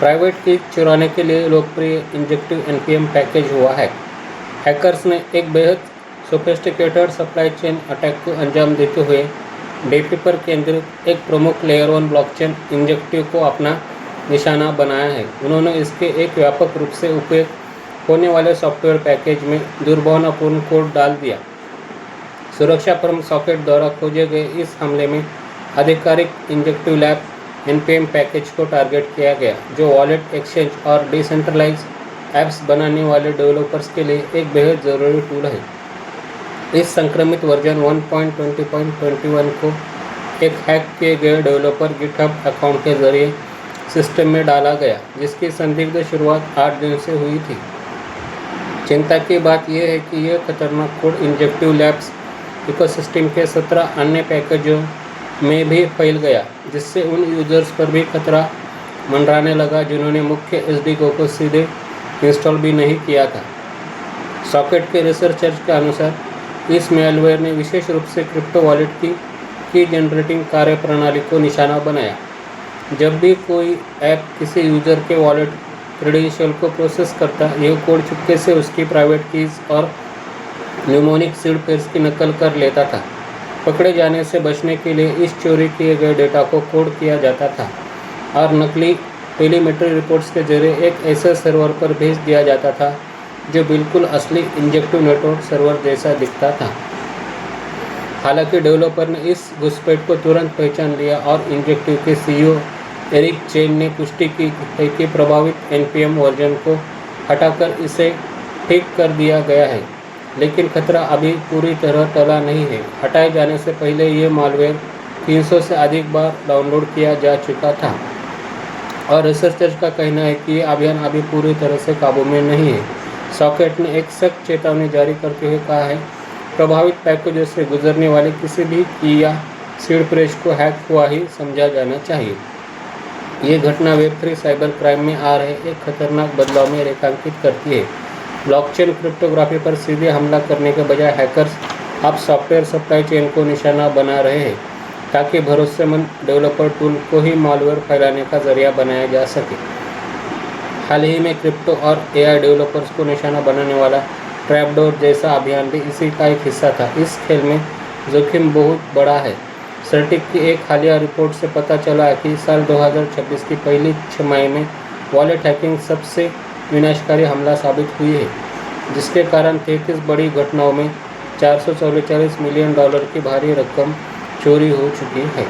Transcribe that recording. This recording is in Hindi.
प्राइवेट की चुराने के लिए लोकप्रिय इंजेक्टिव एनपीएम पैकेज हुआ है। हैकर्स ने एक बेहद सोफिस्टिकेटेड सप्लाई चेन अटैक को अंजाम देते हुए डेफी पर केंद्रित एक प्रमुख लेयर 1 ब्लॉकचेन इंजेक्टिव को अपना निशाना बनाया है। उन्होंने इसके एक व्यापक रूप से उपयोग होने वाले सॉफ्टवेयर पैकेज में दुर्भावनापूर्ण कोड डाल दिया। सुरक्षा फर्म सॉकेट द्वारा खोजे गए इस हमले में आधिकारिक इंजेक्टिव लैब एनपीएम पैकेज को टारगेट किया गया, जो वॉलेट, एक्सचेंज और डिसेंट्रलाइज ऐप्स बनाने वाले डेवलपर्स के लिए एक बेहद ज़रूरी टूल है। इस संक्रमित वर्जन 1.20.21 को एक हैक किए गए डेवलपर गिटहब अकाउंट के जरिए सिस्टम में डाला गया, जिसकी संदिग्ध शुरुआत 8 दिन से हुई थी। चिंता की बात यह है कि यह खतरनाक कोड इंजेक्टिव लैब्स इकोसिस्टम के 17 अन्य पैकेजों में भी फैल गया, जिससे उन यूजर्स पर भी खतरा मंडराने लगा जिन्होंने मुख्य एसडीको को सीधे इंस्टॉल भी नहीं किया था। सॉकेट के रिसर्चर्स के अनुसार इस मैलवेयर ने विशेष रूप से क्रिप्टो वॉलेट की जनरेटिंग कार्यप्रणाली को निशाना बनाया। जब भी कोई ऐप किसी यूजर के वॉलेट क्रेडेंशियल को प्रोसेस करता, यह कोड चुपके से उसकी प्राइवेट कीज और न्यूमोनिक सीड पेयर्स की नकल कर लेता था। पकड़े जाने से बचने के लिए इस चोरी किए गए डेटा को कोड किया जाता था और नकली टेलीमेट्री रिपोर्ट्स के जरिए एक ऐसे सर्वर पर भेज दिया जाता था जो बिल्कुल असली इंजेक्टिव नेटवर्क सर्वर जैसा दिखता था। हालांकि डेवलपर ने इस घुसपैठ को तुरंत पहचान लिया और इंजेक्टिव के सीईओ एरिक चेन ने पुष्टि की है कि प्रभावित एनपीएम वर्जन को हटाकर इसे ठीक कर दिया गया है, लेकिन खतरा अभी पूरी तरह टला नहीं है। हटाए जाने से पहले ये मालवेयर 300 से अधिक बार डाउनलोड किया जा चुका था और रिसर्चर्स का कहना है कि ये अभियान अभी पूरी तरह से काबू में नहीं है। सॉकेट ने एक सख्त चेतावनी जारी करते हुए कहा है, प्रभावित पैकेजों से गुजरने वाले किसी भी की या सीड फ्रेश को हैक हुआ ही समझा जाना चाहिए। ये घटना वेब3 साइबर क्राइम में आ रहे एक खतरनाक बदलाव में रेखांकित करती है। ब्लॉकचेन क्रिप्टोग्राफी पर सीधे हमला करने के बजाय हैकर्स अब सॉफ्टवेयर सप्लाई चेन को निशाना बना रहे हैं, ताकि भरोसेमंद डेवलपर टूल को ही मालवेयर फैलाने का जरिया बनाया जा सके। हाल ही में क्रिप्टो और एआई डेवलपर्स को निशाना बनाने वाला ट्रैपडोर जैसा अभियान भी इसी का एक हिस्सा था। इस खेल में जोखिम बहुत बड़ा है। सर्टिक की एक हालिया रिपोर्ट से पता चला है कि साल 2026 की पहली छमाही में वॉलेट हैकिंग सबसे विनाशकारी हमला साबित हुई है, जिसके कारण 33 बड़ी घटनाओं में $444 मिलियन की भारी रकम चोरी हो चुकी है।